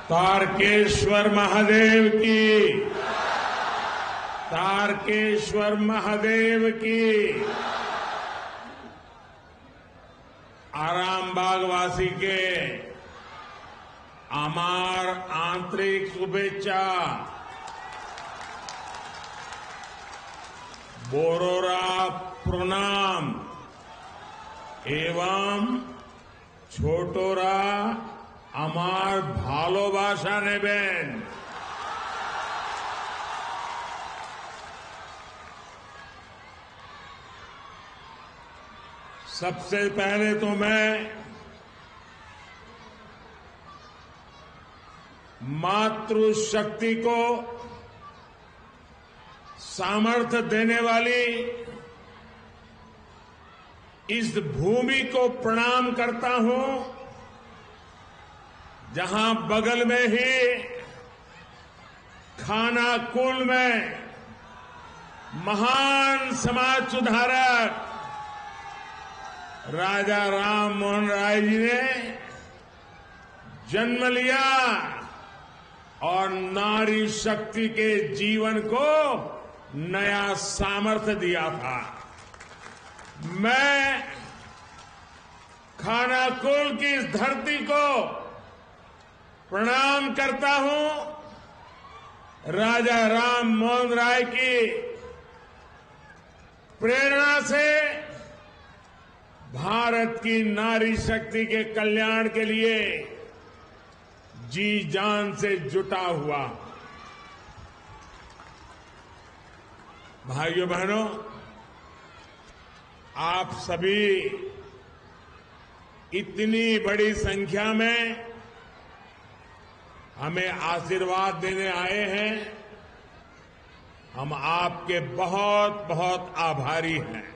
तारकेश्वर महादेव की, तारकेश्वर महादेव की। आरामबाग वासी के अमार आंतरिक शुभेच्छा। बोरोरा प्रणाम एवं छोटोरा अमार भालोबासा नेबेन। सबसे पहले तो मैं मातृशक्ति को सामर्थ्य देने वाली इस भूमि को प्रणाम करता हूं, जहां बगल में ही खानाकुल में महान समाज सुधारक राजा राम मोहन राय जी ने जन्म लिया और नारी शक्ति के जीवन को नया सामर्थ्य दिया था। मैं खानाकुल की इस धरती को प्रणाम करता हूं। राजा राम मोहन राय की प्रेरणा से भारत की नारी शक्ति के कल्याण के लिए जी जान से जुटा हुआ। भाइयों बहनों, आप सभी इतनी बड़ी संख्या में हमें आशीर्वाद देने आए हैं, हम आपके बहुत बहुत आभारी हैं।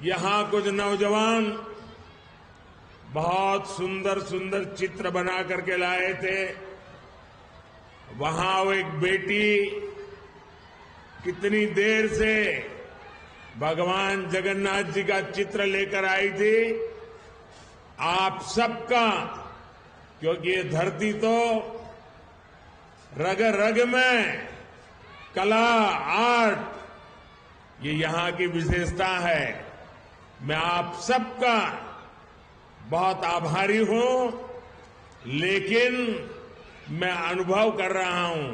यहां कुछ नौजवान बहुत सुंदर सुंदर चित्र बना करके लाए थे। वहां वो एक बेटी कितनी देर से भगवान जगन्नाथ जी का चित्र लेकर आई थी। आप सबका, क्योंकि ये धरती तो रग रग में कला, आर्ट, ये यहां की विशेषता है। मैं आप सबका बहुत आभारी हूं, लेकिन मैं अनुभव कर रहा हूं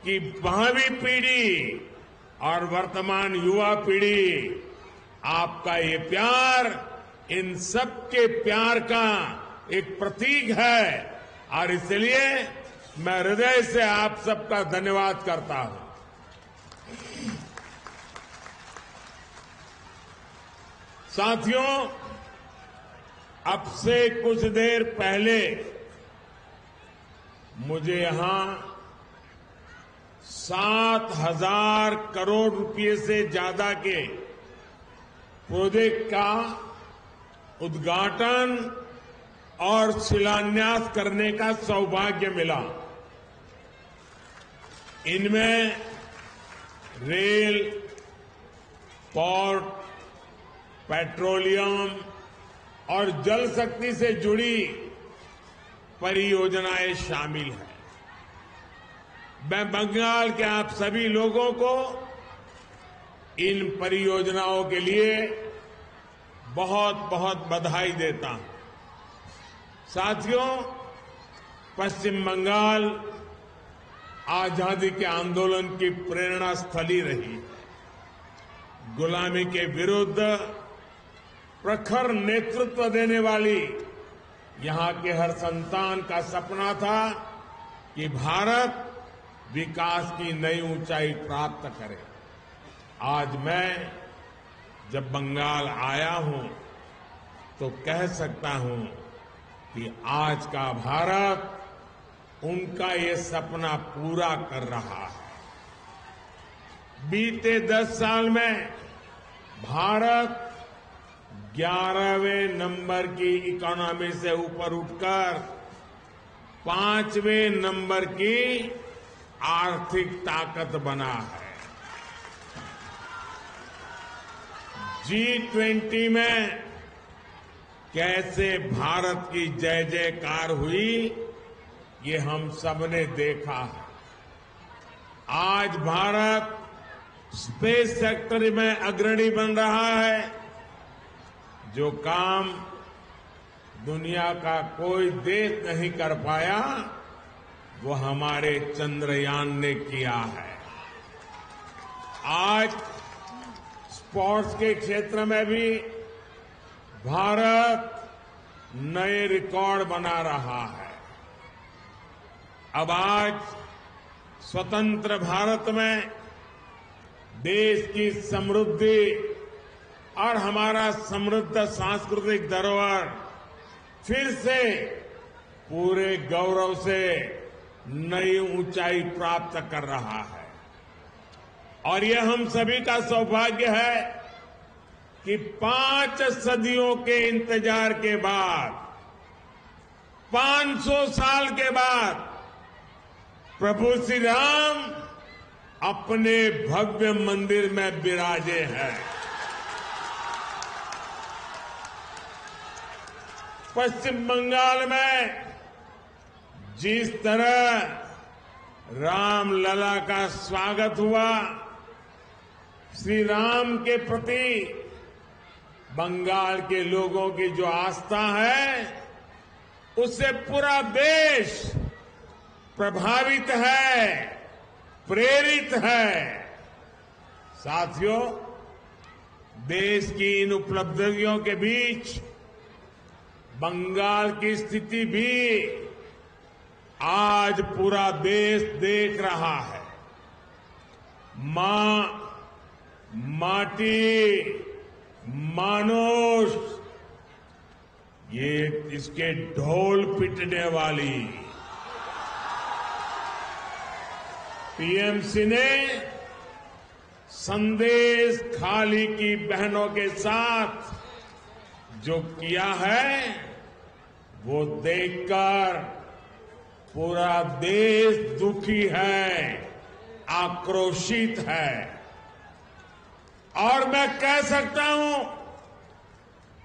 कि भावी पीढ़ी और वर्तमान युवा पीढ़ी, आपका ये प्यार इन सबके प्यार का एक प्रतीक है और इसलिए मैं हृदय से आप सबका धन्यवाद करता हूं। साथियों, अब से कुछ देर पहले मुझे यहां 7,000 करोड़ रुपए से ज्यादा के प्रोजेक्ट का उद्घाटन और शिलान्यास करने का सौभाग्य मिला। इनमें रेल, पोर्ट, पेट्रोलियम और जल शक्ति से जुड़ी परियोजनाएं शामिल हैं। मैं बंगाल के आप सभी लोगों को इन परियोजनाओं के लिए बहुत बहुत बधाई देता हूं। साथियों, पश्चिम बंगाल आजादी के आंदोलन की प्रेरणा स्थली रही है। गुलामी के विरुद्ध प्रखर नेतृत्व देने वाली यहां के हर संतान का सपना था कि भारत विकास की नई ऊंचाई प्राप्त करे। आज मैं जब बंगाल आया हूं तो कह सकता हूं कि आज का भारत उनका ये सपना पूरा कर रहा है। बीते 10 साल में भारत 11वें नंबर की इकोनॉमी से ऊपर उठकर 5वें नंबर की आर्थिक ताकत बना है। G20 में कैसे भारत की जय जयकार हुई, ये हम सबने देखा है। आज भारत स्पेस सेक्टर में अग्रणी बन रहा है। जो काम दुनिया का कोई देश नहीं कर पाया, वो हमारे चंद्रयान ने किया है। आज स्पोर्ट्स के क्षेत्र में भी भारत नए रिकॉर्ड बना रहा है। अब आज स्वतंत्र भारत में देश की समृद्धि और हमारा समृद्ध सांस्कृतिक धरोहर फिर से पूरे गौरव से नई ऊंचाई प्राप्त कर रहा है। और यह हम सभी का सौभाग्य है कि 5 सदियों के इंतजार के बाद, 500 साल के बाद प्रभु श्री राम अपने भव्य मंदिर में विराजे हैं। पश्चिम बंगाल में जिस तरह रामलला का स्वागत हुआ, श्री राम के प्रति बंगाल के लोगों की जो आस्था है, उससे पूरा देश प्रभावित है, प्रेरित है। साथियों, देश की इन उपलब्धियों के बीच बंगाल की स्थिति भी आज पूरा देश देख रहा है। मां, माटी, मानुष, ये इसके ढोल पिटने वाली टीएमसी ने संदेश खाली की बहनों के साथ जो किया है, वो देखकर पूरा देश दुखी है, आक्रोशित है। और मैं कह सकता हूं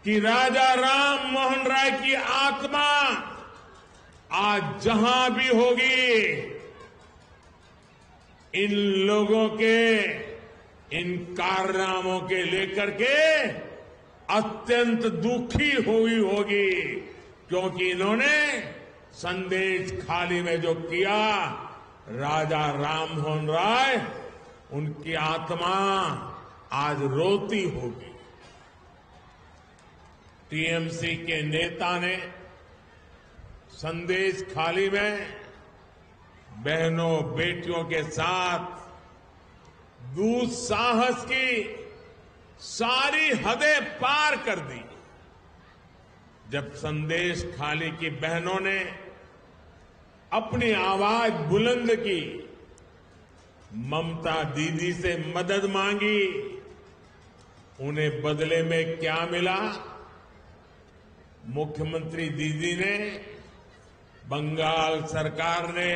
कि राजा राम मोहन राय की आत्मा आज जहां भी होगी, इन लोगों के इन कारनामों के लेकर के अत्यंत दुखी हुई होगी, क्योंकि इन्होंने संदेश खाली में जो किया, राजा राम मोहन राय, उनकी आत्मा आज रोती होगी। टीएमसी के नेता ने संदेश खाली में बहनों बेटियों के साथ दुस्साहस की सारी हदें पार कर दी। जब संदेश खाली की बहनों ने अपनी आवाज बुलंद की, ममता दीदी से मदद मांगी, उन्हें बदले में क्या मिला? मुख्यमंत्री दीदी ने, बंगाल सरकार ने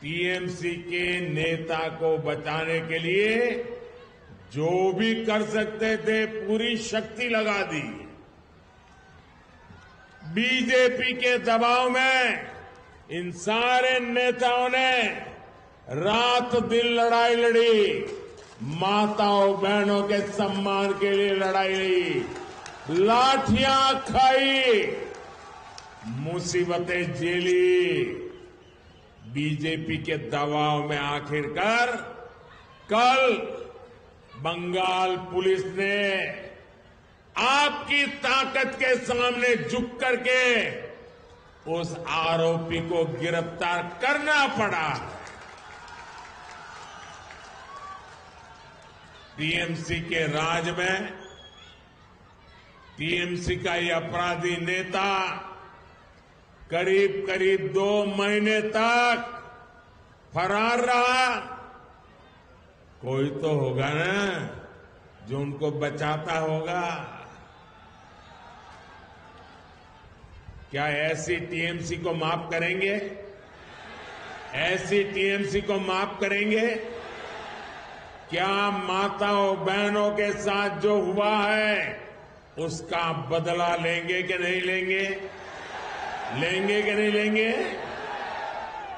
टीएमसी के नेता को बचाने के लिए जो भी कर सकते थे पूरी शक्ति लगा दी। बीजेपी के दबाव में इन सारे नेताओं ने रात दिन लड़ाई लड़ी, माताओं बहनों के सम्मान के लिए लड़ाई लड़ी, लाठियां खाई, मुसीबतें झेली। बीजेपी के दबाव में आखिरकार कल बंगाल पुलिस ने आपकी ताकत के सामने झुक करके उस आरोपी को गिरफ्तार करना पड़ा। टीएमसी के राज में टीएमसी का ये अपराधी नेता करीब करीब 2 महीने तक फरार रहा। कोई तो होगा ना जो उनको बचाता होगा। क्या ऐसी टीएमसी को माफ करेंगे? ऐसी टीएमसी को माफ करेंगे? क्या माताओं बहनों के साथ जो हुआ है उसका बदला लेंगे कि नहीं लेंगे? लेंगे कि नहीं लेंगे?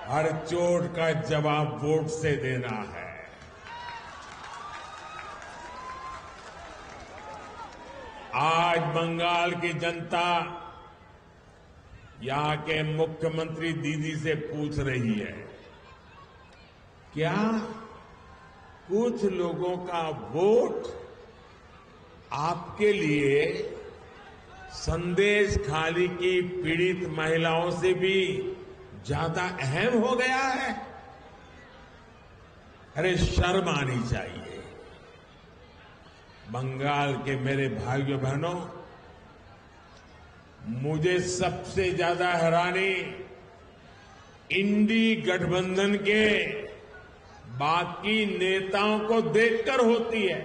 हर चोट का जवाब वोट से देना है। आज बंगाल की जनता यहां के मुख्यमंत्री दीदी से पूछ रही है, क्या कुछ लोगों का वोट आपके लिए संदेश खाली की पीड़ित महिलाओं से भी ज्यादा अहम हो गया है? अरे शर्म आनी चाहिए। बंगाल के मेरे भाइयों बहनों, मुझे सबसे ज्यादा हैरानी इंडी गठबंधन के बाकी नेताओं को देखकर होती है।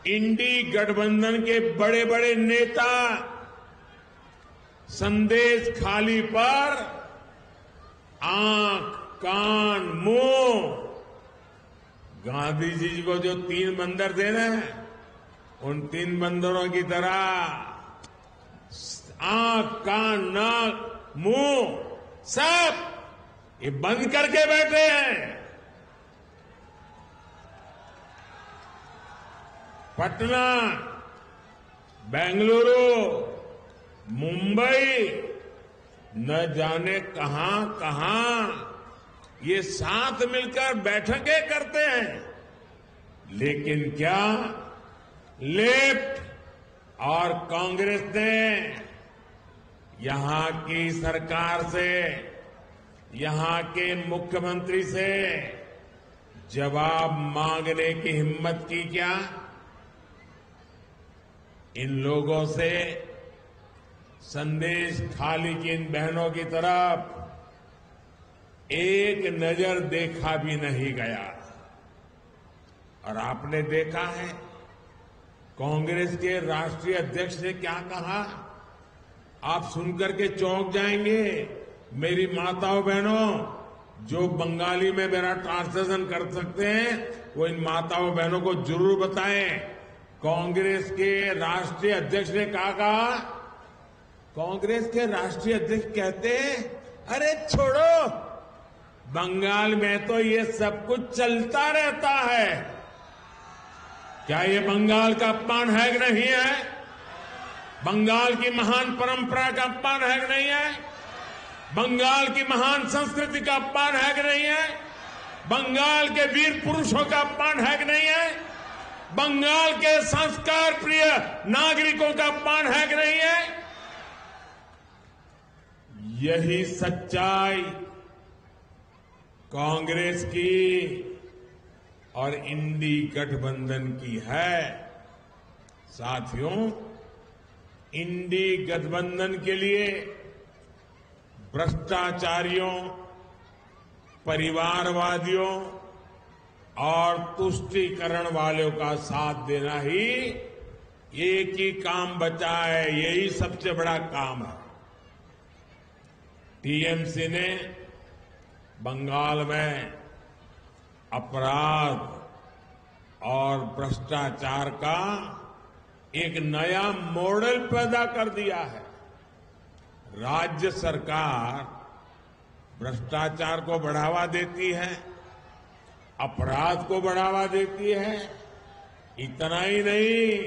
इंडी गठबंधन के बड़े बड़े नेता संदेश खाली पर आंख, कान, मुंह, गांधी जी को जो 3 बंदर थे ना, उन 3 बंदरों की तरह आंख, कान, नाक, मुंह सब ये बंद करके बैठे हैं। पटना, बेंगलुरु, मुंबई, न जाने कहां कहां ये साथ मिलकर बैठकें करते हैं, लेकिन क्या लेफ्ट और कांग्रेस ने यहां की सरकार से, यहां के मुख्यमंत्री से जवाब मांगने की हिम्मत की क्या? इन लोगों से संदेश खाली की इन बहनों की तरफ एक नजर देखा भी नहीं गया। और आपने देखा है कांग्रेस के राष्ट्रीय अध्यक्ष ने क्या कहा? आप सुनकर के चौंक जाएंगे। मेरी माताओं बहनों, जो बंगाली में मेरा ट्रांसलेशन कर सकते हैं वो इन माताओं बहनों को जरूर बताएं। कांग्रेस के राष्ट्रीय अध्यक्ष ने कहा, कांग्रेस के राष्ट्रीय अध्यक्ष कहते हैं, अरे छोड़ो, बंगाल में तो ये सब कुछ चलता रहता है। क्या ये बंगाल का अपमान है कि नहीं है? बंगाल की महान परंपरा का अपमान है कि नहीं है? बंगाल की महान संस्कृति का अपमान है कि नहीं है? बंगाल के वीर पुरुषों का अपमान है कि नहीं है? बंगाल के संस्कार प्रिय नागरिकों का अपमान है कि नहीं है? यही सच्चाई कांग्रेस की और इंडी गठबंधन की है। साथियों, इंडी गठबंधन के लिए भ्रष्टाचारियों, परिवारवादियों और तुष्टीकरण वालों का साथ देना ही एक ही काम बचा है। यही सबसे बड़ा काम है। टीएमसी ने बंगाल में अपराध और भ्रष्टाचार का एक नया मॉडल पैदा कर दिया है। राज्य सरकार भ्रष्टाचार को बढ़ावा देती है, अपराध को बढ़ावा देती है। इतना ही नहीं,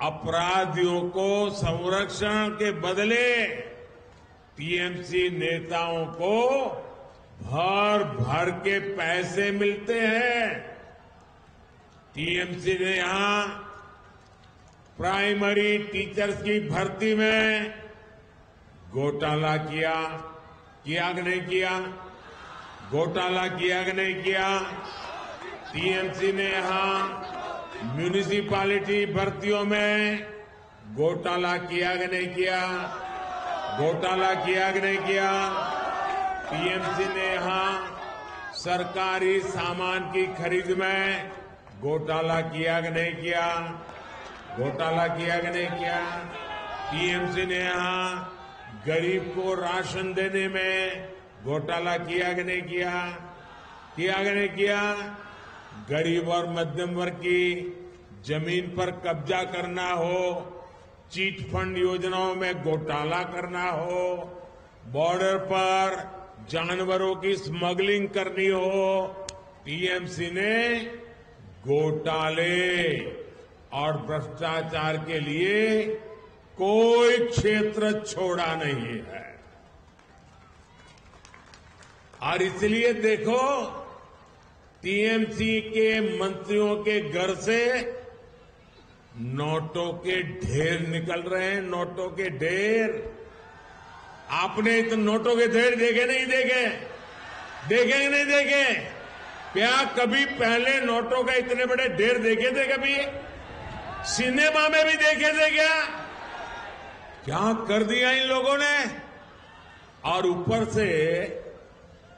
अपराधियों को संरक्षण के बदले टीएमसी नेताओं को भर भर के पैसे मिलते हैं। टीएमसी ने यहां प्राइमरी टीचर्स की भर्ती में घोटाला किया कि नहीं किया? घोटाला किया कि नहीं किया? टीएमसी ने यहां म्यूनिसिपैलिटी भर्तियों में घोटाला किया कि नहीं किया? घोटाला किया कि नहीं किया? टीएमसी ने यहां सरकारी सामान की खरीद में घोटाला किया कि नहीं किया? घोटाला किया कि नहीं किया? टीएमसी ने यहां गरीब को राशन देने में घोटाला किया कि नहीं किया? किया कि नहीं किया? गरीब और मध्यम वर्ग की जमीन पर कब्जा करना हो, चीट फंड योजनाओं में घोटाला करना हो, बॉर्डर पर जानवरों की स्मगलिंग करनी हो, टीएमसी ने घोटाले और भ्रष्टाचार के लिए कोई क्षेत्र छोड़ा नहीं है। और इसलिए देखो, टीएमसी के मंत्रियों के घर से नोटों के ढेर निकल रहे हैं, नोटों के ढेर। आपने तो नोटों के ढेर देखे नहीं देखे? देखे नहीं देखे? क्या कभी पहले नोटों का इतने बड़े ढेर देखे थे? कभी सिनेमा में भी देखे थे क्या? क्या कर दिया इन लोगों ने। और ऊपर से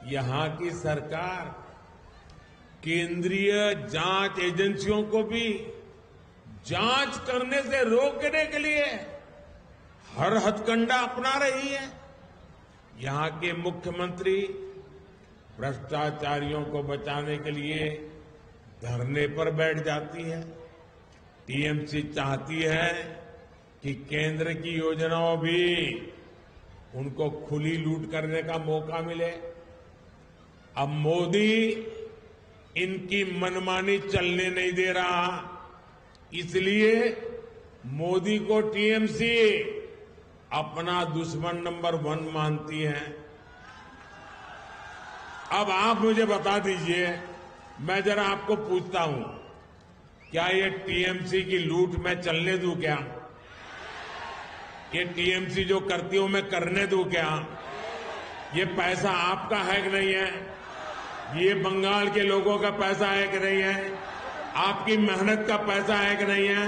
यहां की सरकार केंद्रीय जांच एजेंसियों को भी जांच करने से रोकने के लिए हर हथकंडा अपना रही है। यहां के मुख्यमंत्री भ्रष्टाचारियों को बचाने के लिए धरने पर बैठ जाती है। टीएमसी चाहती है कि केंद्र की योजनाओं भी उनको खुली लूट करने का मौका मिले। अब मोदी इनकी मनमानी चलने नहीं दे रहा, इसलिए मोदी को टीएमसी अपना दुश्मन नंबर 1 मानती है। अब आप मुझे बता दीजिए, मैं जरा आपको पूछता हूं, क्या ये टीएमसी की लूट मैं चलने दूं क्या? ये टीएमसी जो करती हूं मैं करने दूं क्या? ये पैसा आपका है कि नहीं है? ये बंगाल के लोगों का पैसा है कि नहीं है? आपकी मेहनत का पैसा है कि नहीं है?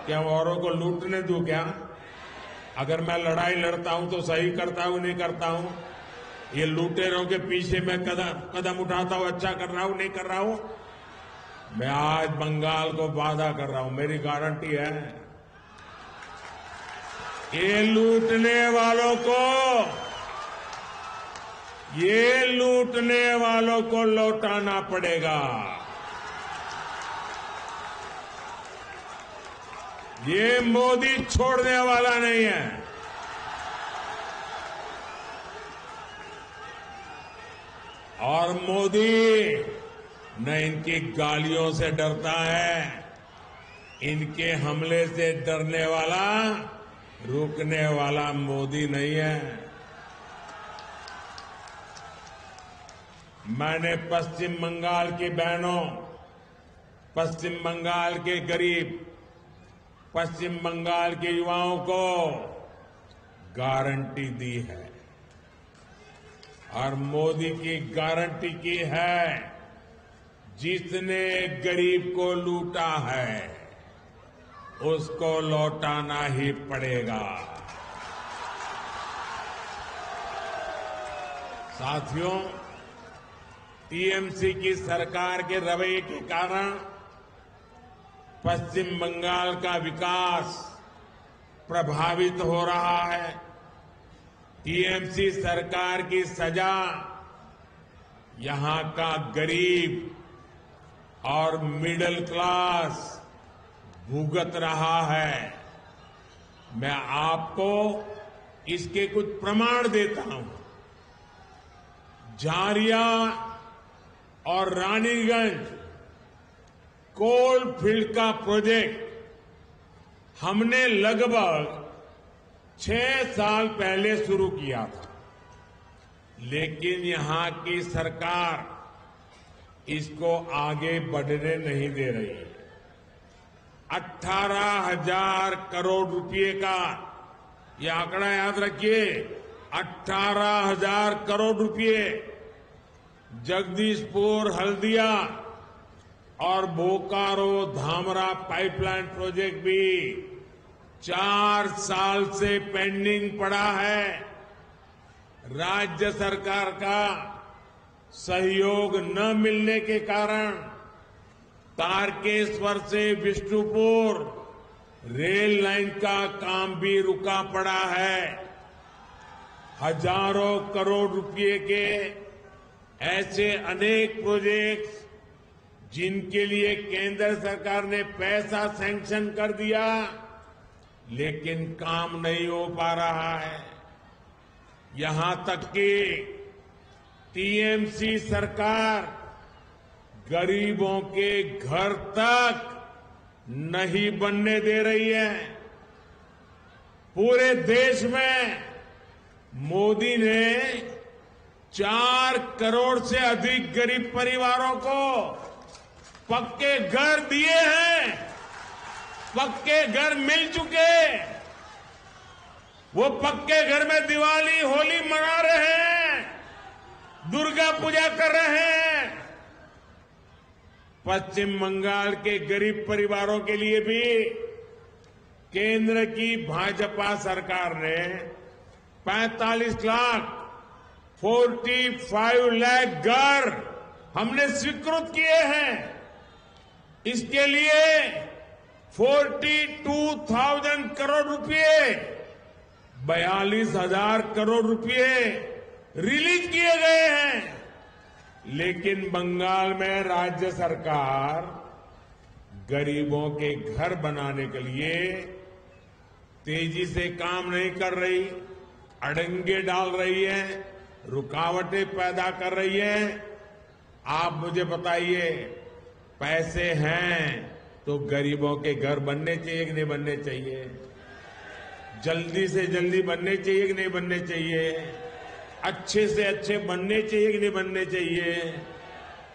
क्या औरों को लूटने दूं क्या? अगर मैं लड़ाई लड़ता हूं तो सही करता हूं नहीं करता हूं? ये लुटेरों के पीछे मैं कदम उठाता हूं, अच्छा कर रहा हूं नहीं कर रहा हूं? मैं आज बंगाल को वादा कर रहा हूं, मेरी गारंटी है, ये लूटने वालों को लौटाना पड़ेगा। ये मोदी छोड़ने वाला नहीं है। और मोदी न इनकी गालियों से डरता है, इनके हमले से डरने वाला, रुकने वाला मोदी नहीं है। मैंने पश्चिम बंगाल की बहनों, पश्चिम बंगाल के गरीब, पश्चिम बंगाल के युवाओं को गारंटी दी है और मोदी की गारंटी की है, जिसने गरीब को लूटा है उसको लौटाना ही पड़ेगा। साथियों, टीएमसी की सरकार के रवैये के कारण पश्चिम बंगाल का विकास प्रभावित हो रहा है। टीएमसी सरकार की सजा यहां का गरीब और मिडिल क्लास भुगत रहा है। मैं आपको इसके कुछ प्रमाण देता हूं। झारिया और रानीगंज कोल फील्ड का प्रोजेक्ट हमने लगभग 6 साल पहले शुरू किया था, लेकिन यहां की सरकार इसको आगे बढ़ने नहीं दे रही है। 18,000 करोड़ रुपए का यह आंकड़ा याद रखिए, 18,000 करोड़ रुपए जगदीशपुर, हल्दिया और बोकारो धामरा पाइपलाइन प्रोजेक्ट भी 4 साल से पेंडिंग पड़ा है। राज्य सरकार का सहयोग न मिलने के कारण तारकेश्वर से विष्णुपुर रेल लाइन का काम भी रुका पड़ा है। हजारों करोड़ रुपए के ऐसे अनेक प्रोजेक्ट्स जिनके लिए केंद्र सरकार ने पैसा सैंक्शन कर दिया, लेकिन काम नहीं हो पा रहा है। यहां तक कि टीएमसी सरकार गरीबों के घर तक नहीं बनने दे रही है। पूरे देश में मोदी ने 4 करोड़ से अधिक गरीब परिवारों को पक्के घर दिए हैं, पक्के घर मिल चुके। वो पक्के घर में दिवाली होली मना रहे हैं, दुर्गा पूजा कर रहे हैं। पश्चिम बंगाल के गरीब परिवारों के लिए भी केंद्र की भाजपा सरकार ने 45 लाख 45 लाख घर हमने स्वीकृत किए हैं। इसके लिए 42,000 करोड़ रुपए 42,000 करोड़ रुपए रिलीज किए गए हैं। लेकिन बंगाल में राज्य सरकार गरीबों के घर बनाने के लिए तेजी से काम नहीं कर रही, अड़ंगे डाल रही है, रुकावटें पैदा कर रही है। आप मुझे बताइए, पैसे हैं तो गरीबों के घर बनने चाहिए कि नहीं बनने चाहिए? जल्दी से जल्दी बनने चाहिए कि नहीं बनने चाहिए? अच्छे से अच्छे बनने चाहिए कि नहीं बनने चाहिए?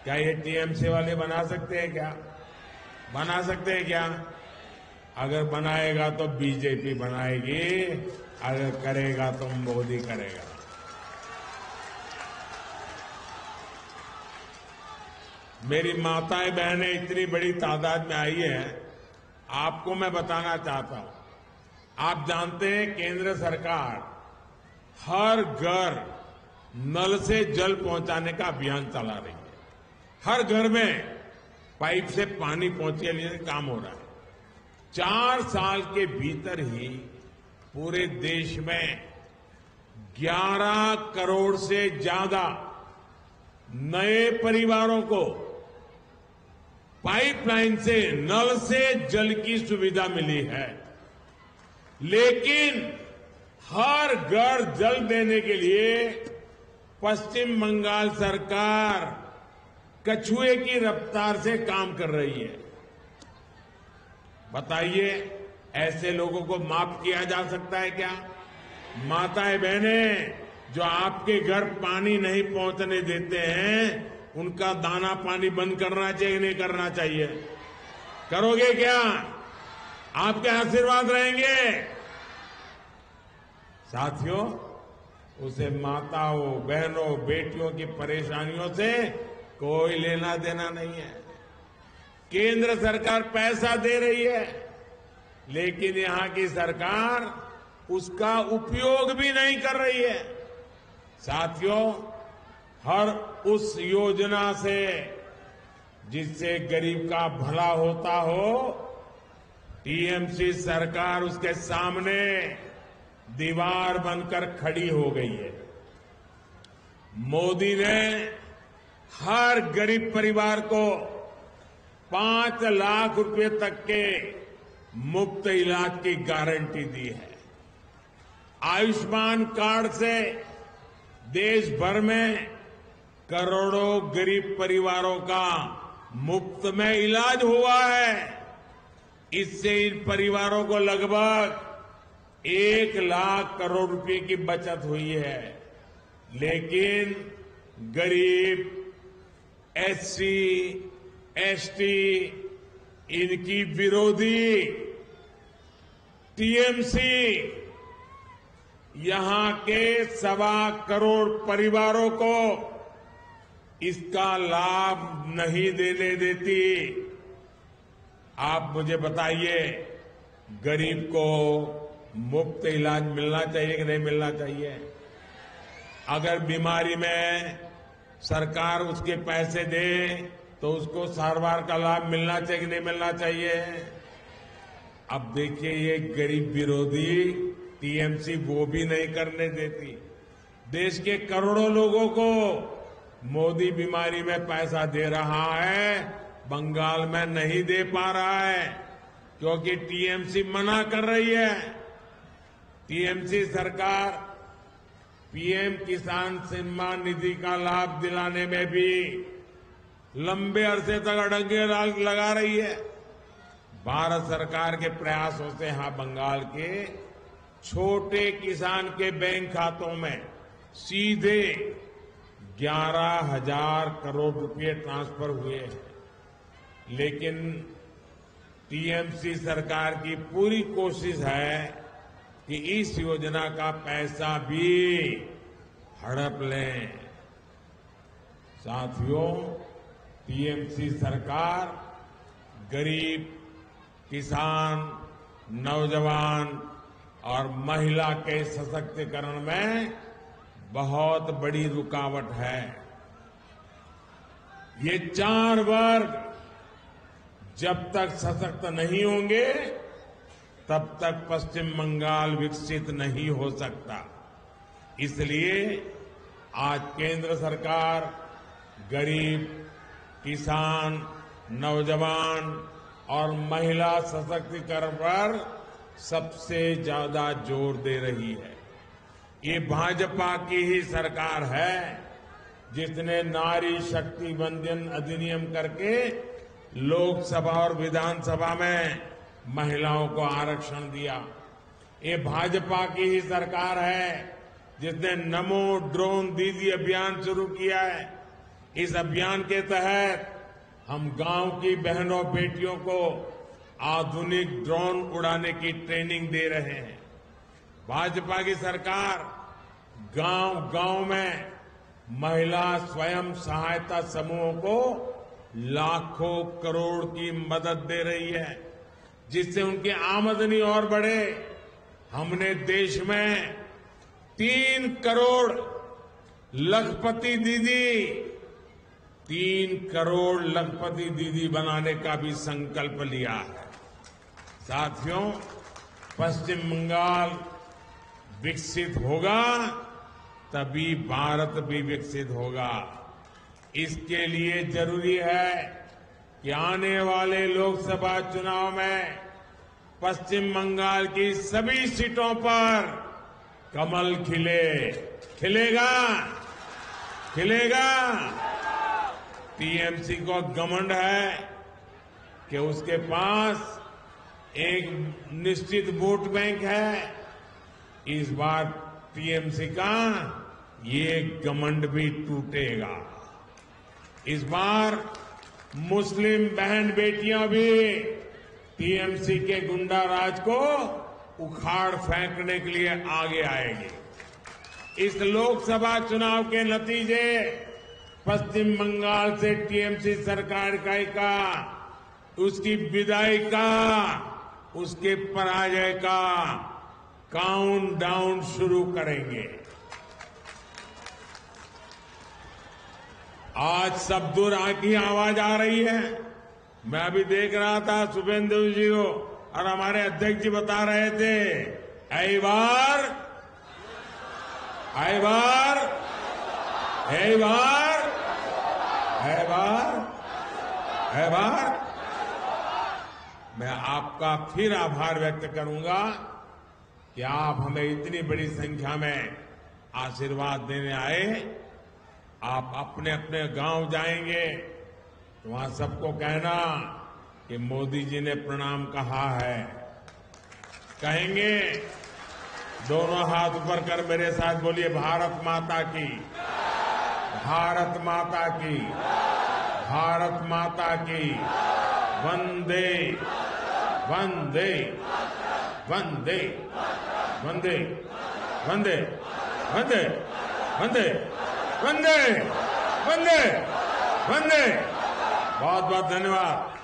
क्या ये टीएमसी वाले बना सकते हैं क्या? बना सकते हैं क्या? अगर बनाएगा तो बीजेपी बनाएगी, अगर करेगा तो मोदी करेगा। मेरी माताएं बहनें इतनी बड़ी तादाद में आई हैं, आपको मैं बताना चाहता हूं। आप जानते हैं केंद्र सरकार हर घर नल से जल पहुंचाने का अभियान चला रही है। हर घर में पाइप से पानी पहुंचाने का काम हो रहा है। 4 साल के भीतर ही पूरे देश में 11 करोड़ से ज्यादा नए परिवारों को पाइपलाइन से नल से जल की सुविधा मिली है। लेकिन हर घर जल देने के लिए पश्चिम बंगाल सरकार कछुए की रफ्तार से काम कर रही है। बताइए, ऐसे लोगों को माफ किया जा सकता है क्या? माताएं बहनें जो आपके घर पानी नहीं पहुंचने देते हैं, उनका दाना पानी बंद करना चाहिए नहीं करना चाहिए? करोगे क्या? आपके आशीर्वाद रहेंगे। साथियों, उसे माताओं बहनों बेटियों की परेशानियों से कोई लेना देना नहीं है। केंद्र सरकार पैसा दे रही है, लेकिन यहां की सरकार उसका उपयोग भी नहीं कर रही है। साथियों, हर उस योजना से जिससे गरीब का भला होता हो, टीएमसी सरकार उसके सामने दीवार बनकर खड़ी हो गई है। मोदी ने हर गरीब परिवार को 5 लाख रुपए तक के मुफ्त इलाज की गारंटी दी है। आयुष्मान कार्ड से देश भर में करोड़ों गरीब परिवारों का मुफ्त में इलाज हुआ है। इससे इन परिवारों को लगभग 1 लाख करोड़ रुपए की बचत हुई है। लेकिन गरीब, एससी, एसटी, इनकी विरोधी टीएमसी यहां के 1.25 करोड़ परिवारों को इसका लाभ नहीं देने देती। आप मुझे बताइए, गरीब को मुफ्त इलाज मिलना चाहिए कि नहीं मिलना चाहिए? अगर बीमारी में सरकार उसके पैसे दे तो उसको सारवार का लाभ मिलना चाहिए कि नहीं मिलना चाहिए? अब देखिए, ये गरीब विरोधी टीएमसी वो भी नहीं करने देती। देश के करोड़ों लोगों को मोदी बीमारी में पैसा दे रहा है, बंगाल में नहीं दे पा रहा है क्योंकि टीएमसी मना कर रही है। टीएमसी सरकार पीएम किसान सम्मान निधि का लाभ दिलाने में भी लंबे अरसे तक अड़ंगे लगा रही है। भारत सरकार के प्रयासों से यहां बंगाल के छोटे किसान के बैंक खातों में सीधे 11,000 करोड़ रुपए ट्रांसफर हुए हैं। लेकिन टीएमसी सरकार की पूरी कोशिश है कि इस योजना का पैसा भी हड़प लें। साथियों, टीएमसी सरकार गरीब, किसान, नौजवान और महिला के सशक्तिकरण में बहुत बड़ी रुकावट है। ये 4 वर्ग जब तक सशक्त नहीं होंगे तब तक पश्चिम बंगाल विकसित नहीं हो सकता। इसलिए आज केंद्र सरकार गरीब, किसान, नौजवान और महिला सशक्तिकरण पर सबसे ज्यादा जोर दे रही है। ये भाजपा की ही सरकार है जिसने नारी शक्ति वंदन अधिनियम करके लोकसभा और विधानसभा में महिलाओं को आरक्षण दिया। ये भाजपा की ही सरकार है जिसने नमो ड्रोन दीदी अभियान शुरू किया है। इस अभियान के तहत हम गांव की बहनों बेटियों को आधुनिक ड्रोन उड़ाने की ट्रेनिंग दे रहे हैं। भाजपा की सरकार गांव-गांव में महिला स्वयं सहायता समूहों को लाखों करोड़ की मदद दे रही है जिससे उनकी आमदनी और बढ़े। हमने देश में 3 करोड़ लखपति दीदी 3 करोड़ लखपति दीदी बनाने का भी संकल्प लिया है। साथियों, पश्चिम बंगाल विकसित होगा तभी भारत भी विकसित होगा। इसके लिए जरूरी है कि आने वाले लोकसभा चुनाव में पश्चिम बंगाल की सभी सीटों पर कमल खिले। खिलेगा? खिलेगा? टीएमसी को घमंड है कि उसके पास एक निश्चित वोट बैंक है। इस बार टीएमसी का ये घमंड भी टूटेगा। इस बार मुस्लिम बहन बेटियां भी टीएमसी के गुंडा राज को उखाड़ फेंकने के लिए आगे आएंगे। इस लोकसभा चुनाव के नतीजे पश्चिम बंगाल से टीएमसी सरकार का उसकी विदाई का, उसके पराजय का काउंटडाउन शुरू करेंगे। आज सब दूर की आवाज आ रही है। मैं अभी देख रहा था शुभेंदु जी को और हमारे अध्यक्ष जी बता रहे थे, ऐ बार, ऐ बार, ऐ बार, ऐ बार, ऐ बार। मैं आपका फिर आभार व्यक्त करूंगा कि आप हमें इतनी बड़ी संख्या में आशीर्वाद देने आए। आप अपने अपने गांव जाएंगे तो वहां सबको कहना कि मोदी जी ने प्रणाम कहा है। कहेंगे, दोनों हाथ ऊपर कर मेरे साथ बोलिए, भारत माता की, भारत माता की, भारत माता की, वंदे वंदे वंदे वंदे वंदे वंदे वंदे वंदे वंदे वंदे। बहुत बहुत धन्यवाद।